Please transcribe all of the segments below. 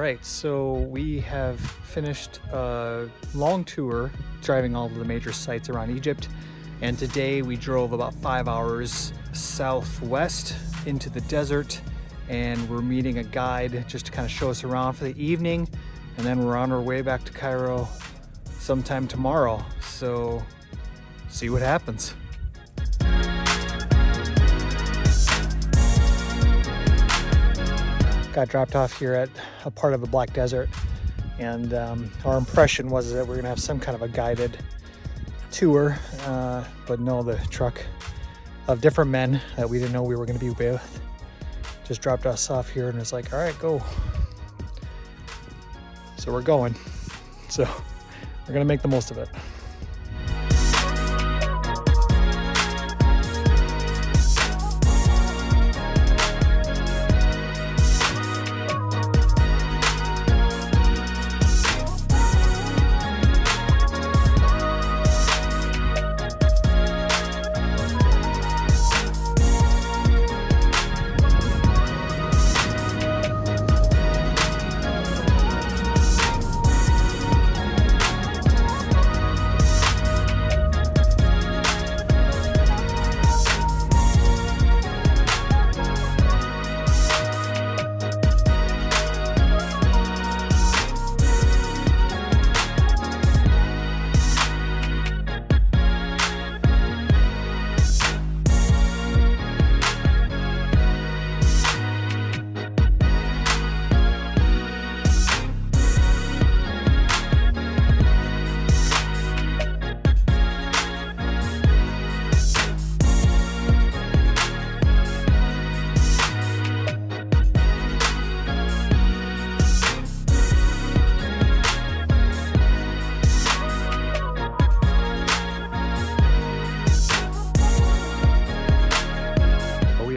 right, so we have finished a long tour driving all of the major sites around Egypt, and today we drove about 5 hours southwest into the desert, and we're meeting a guide just to kind of show us around for the evening, and then we're on our way back to Cairo sometime tomorrow, so see what happens. Got dropped off here at a part of the Black Desert, and our impression was that we're gonna have some kind of a guided tour, but no, the truck of different men that we didn't know we were gonna be with just dropped us off here and was like, all right, go. So we're going. So we're gonna make the most of it.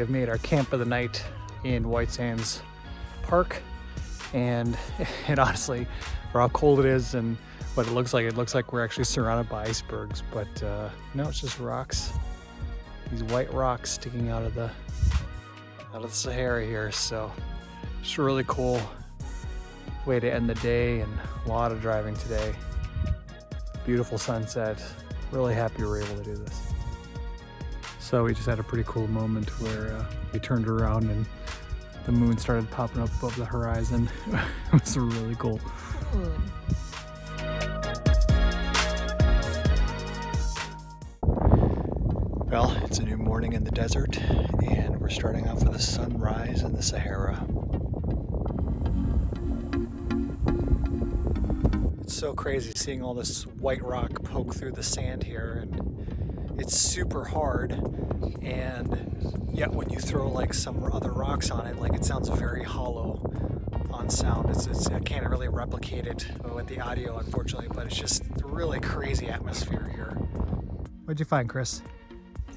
Made our camp for the night in White Sands Park, and honestly, for how cold it is and what it looks like we're actually surrounded by icebergs, but no, it's just rocks, these white rocks sticking out of the Sahara here. So just a really cool way to end the day, and a lot of driving today. Beautiful sunset, really happy we were able to do this. So we just had a pretty cool moment where we turned around and the moon started popping up above the horizon. It was really cool. Well, it's a new morning in the desert, and we're starting off with a sunrise in the Sahara. It's so crazy seeing all this white rock poke through the sand here, and it's super hard, and yet when you throw like some other rocks on it, like it sounds very hollow on sound. I can't really replicate it with the audio, unfortunately, but it's just a really crazy atmosphere here. What'd you find, Chris?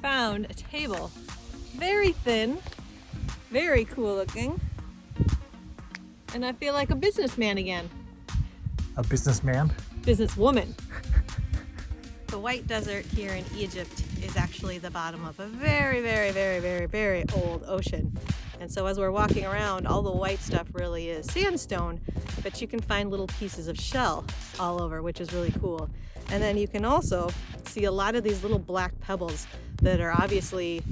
Found a table, very thin, very cool looking, and I feel like a businessman again. A businessman? Businesswoman. The White Desert here in Egypt is actually the bottom of a very, very, very, very, very old ocean. And so as we're walking around, all the white stuff really is sandstone, but you can find little pieces of shell all over, which is really cool. And then you can also see a lot of these little black pebbles that are obviously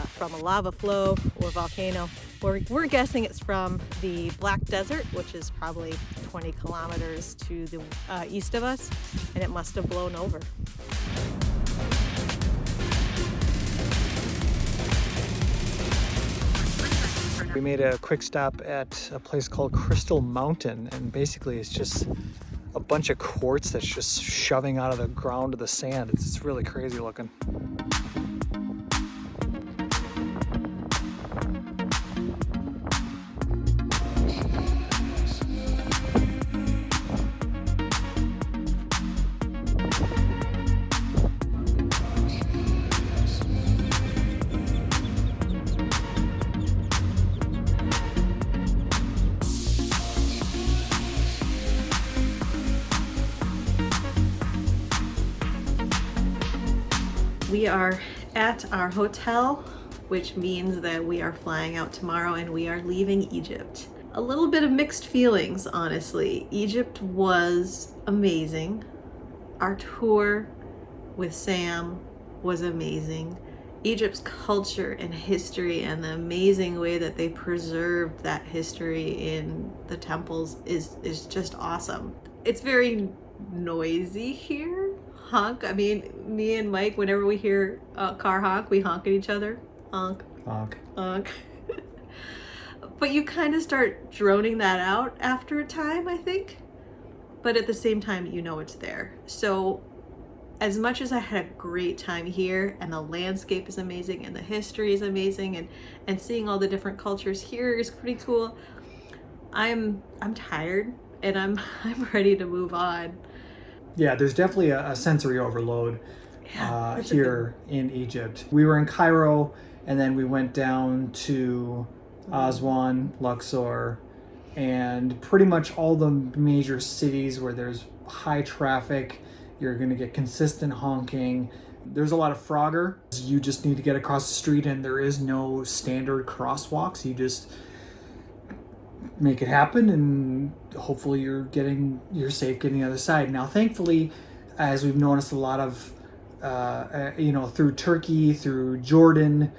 from a lava flow or volcano. We're guessing it's from the Black Desert, which is probably 20 kilometers to the east of us, and it must have blown over. We made a quick stop at a place called Crystal Mountain, and basically it's just a bunch of quartz that's just shoving out of the ground to the sand. It's really crazy looking. We are at our hotel, which means that we are flying out tomorrow and we are leaving Egypt. A little bit of mixed feelings, honestly. Egypt was amazing. Our tour with Sam was amazing. Egypt's culture and history and the amazing way that they preserved that history in the temples is just awesome. It's very noisy here. Honk. I mean, me and Mike, whenever we hear a car honk, we honk at each other. Honk. Honk. Honk. But you kind of start droning that out after a time, I think. But at the same time, you know it's there. So as much as I had a great time here, and the landscape is amazing and the history is amazing, and seeing all the different cultures here is pretty cool, I'm tired and I'm ready to move on. Yeah, there's definitely a sensory overload here in Egypt. We were in Cairo, and then we went down to Aswan, Luxor, and pretty much all the major cities where there's high traffic. You're going to get consistent honking. There's a lot of Frogger. You just need to get across the street, and there is no standard crosswalks. You just make it happen, and hopefully you're safe getting the other side. Now, thankfully, as we've noticed a lot of, through Turkey, through Jordan,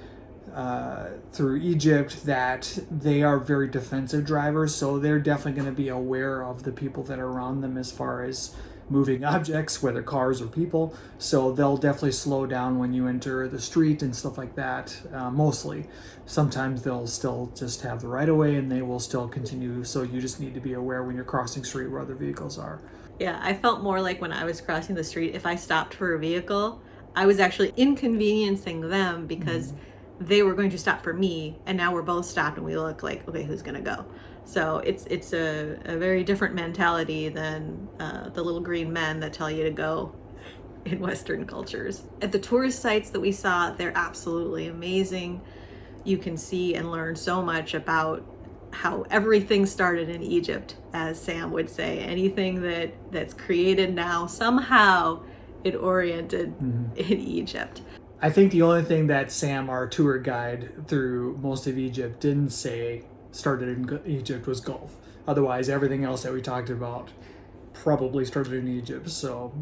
through Egypt, that they are very defensive drivers, so they're definitely going to be aware of the people that are around them as far as moving objects, whether cars or people. So they'll definitely slow down when you enter the street and stuff like that, mostly. Sometimes they'll still just have the right of way, and they will still continue, so you just need to be aware when you're crossing street where other vehicles are. Yeah, I felt more like when I was crossing the street, if I stopped for a vehicle, I was actually inconveniencing them because they were going to stop for me, and now we're both stopped and we look like, okay, who's gonna go? So it's a very different mentality than the little green men that tell you to go in Western cultures. At the tourist sites that we saw, they're absolutely amazing. You can see and learn so much about how everything started in Egypt, as Sam would say. Anything that's created now, somehow it oriented in Egypt. I think the only thing that Sam, our tour guide through most of Egypt, didn't say started in Egypt was golf. Otherwise, everything else that we talked about probably started in Egypt. So,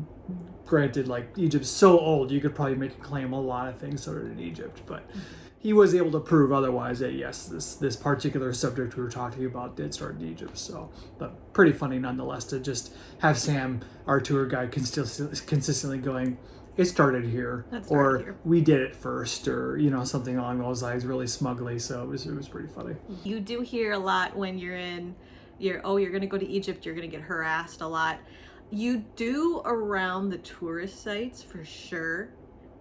granted, like, Egypt's so old, you could probably make a claim a lot of things started in Egypt, but he was able to prove otherwise that yes, this particular subject we were talking about did start in Egypt. So, but pretty funny nonetheless to just have Sam, our tour guide, consistently going, it started here, or here. We did it first, or something along those lines, really smugly. So it was pretty funny. You do hear a lot when you're going to go to Egypt, you're going to get harassed a lot. You do around the tourist sites for sure.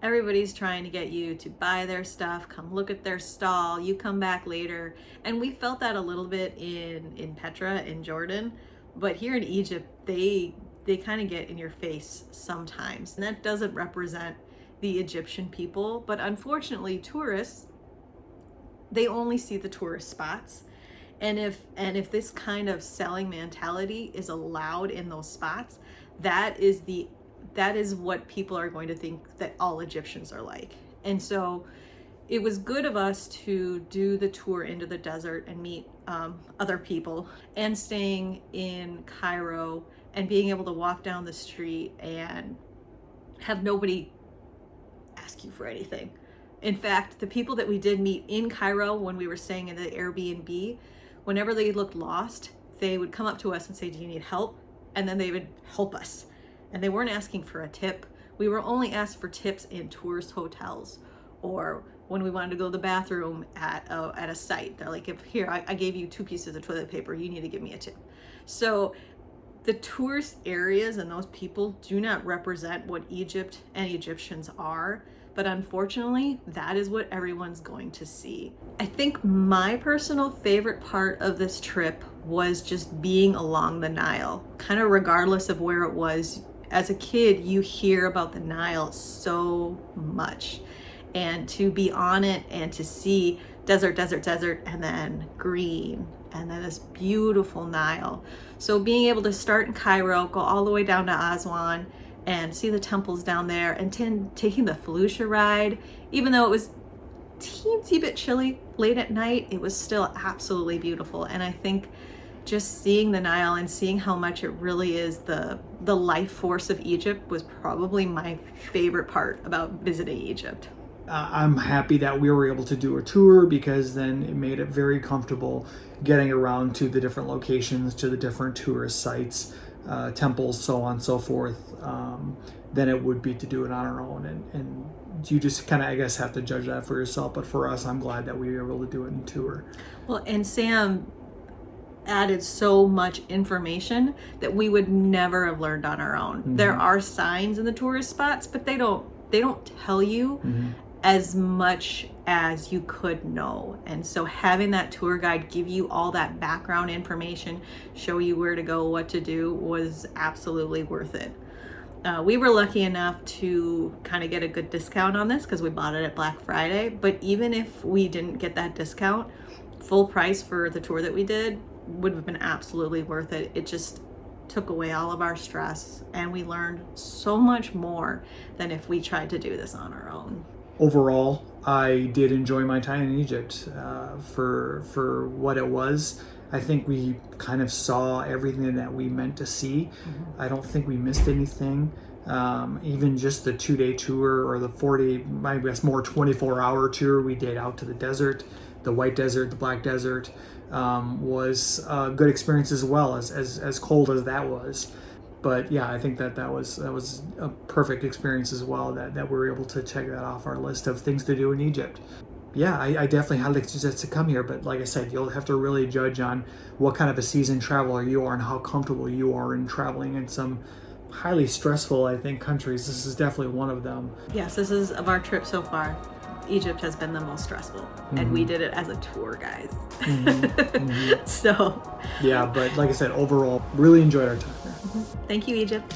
Everybody's trying to get you to buy their stuff, come look at their stall, you come back later. And we felt that a little bit in Petra in Jordan, but here in Egypt, they kind of get in your face sometimes. And that doesn't represent the Egyptian people, but unfortunately tourists, they only see the tourist spots. And if this kind of selling mentality is allowed in those spots, that is what people are going to think that all Egyptians are like. And so it was good of us to do the tour into the desert and meet other people, and staying in Cairo and being able to walk down the street and have nobody ask you for anything. In fact, the people that we did meet in Cairo when we were staying in the Airbnb, whenever they looked lost, they would come up to us and say, do you need help? And then they would help us. And they weren't asking for a tip. We were only asked for tips in tourist hotels, or when we wanted to go to the bathroom at a site. They're like, I gave you 2 pieces of toilet paper, you need to give me a tip. So the tourist areas and those people do not represent what Egypt and Egyptians are, but unfortunately, that is what everyone's going to see. I think my personal favorite part of this trip was just being along the Nile, kind of regardless of where it was. As a kid, you hear about the Nile so much, and to be on it and to see desert, and then green, and then this beautiful Nile. So being able to start in Cairo, go all the way down to Aswan, and see the temples down there, and taking the Felucia ride, even though it was teensy bit chilly late at night, it was still absolutely beautiful. And I think just seeing the Nile and seeing how much it really is the life force of Egypt was probably my favorite part about visiting Egypt. I'm happy that we were able to do a tour, because then it made it very comfortable getting around to the different locations, to the different tourist sites, temples, so on and so forth, than it would be to do it on our own. And you just kind of, I guess, have to judge that for yourself. But for us, I'm glad that we were able to do it in tour. Well, and Sam added so much information that we would never have learned on our own. Mm-hmm. There are signs in the tourist spots, but they don't tell you as much as you could know. And so having that tour guide give you all that background information, show you where to go, what to do, was absolutely worth it. We were lucky enough to kind of get a good discount on this because we bought it at Black Friday. But even if we didn't get that discount, full price for the tour that we did would have been absolutely worth it. It just took away all of our stress, and we learned so much more than if we tried to do this on our own. Overall, I did enjoy my time in Egypt for what it was. I think we kind of saw everything that we meant to see. I don't think we missed anything. Even just the 2-day tour, or the 40, I guess more 24-hour tour we did out to the desert, the White Desert, the Black Desert, was a good experience as well, as cold as that was. But yeah, I think that was a perfect experience as well, that we were able to check that off our list of things to do in Egypt. Yeah, I definitely highly suggest to come here, but like I said, you'll have to really judge on what kind of a seasoned traveler you are and how comfortable you are in traveling in some highly stressful, I think, countries. This is definitely one of them. Yes, this is, of our trip so far, Egypt has been the most stressful, and we did it as a tour, guys. So yeah, but like I said, overall, really enjoyed our time there. thank you, Egypt.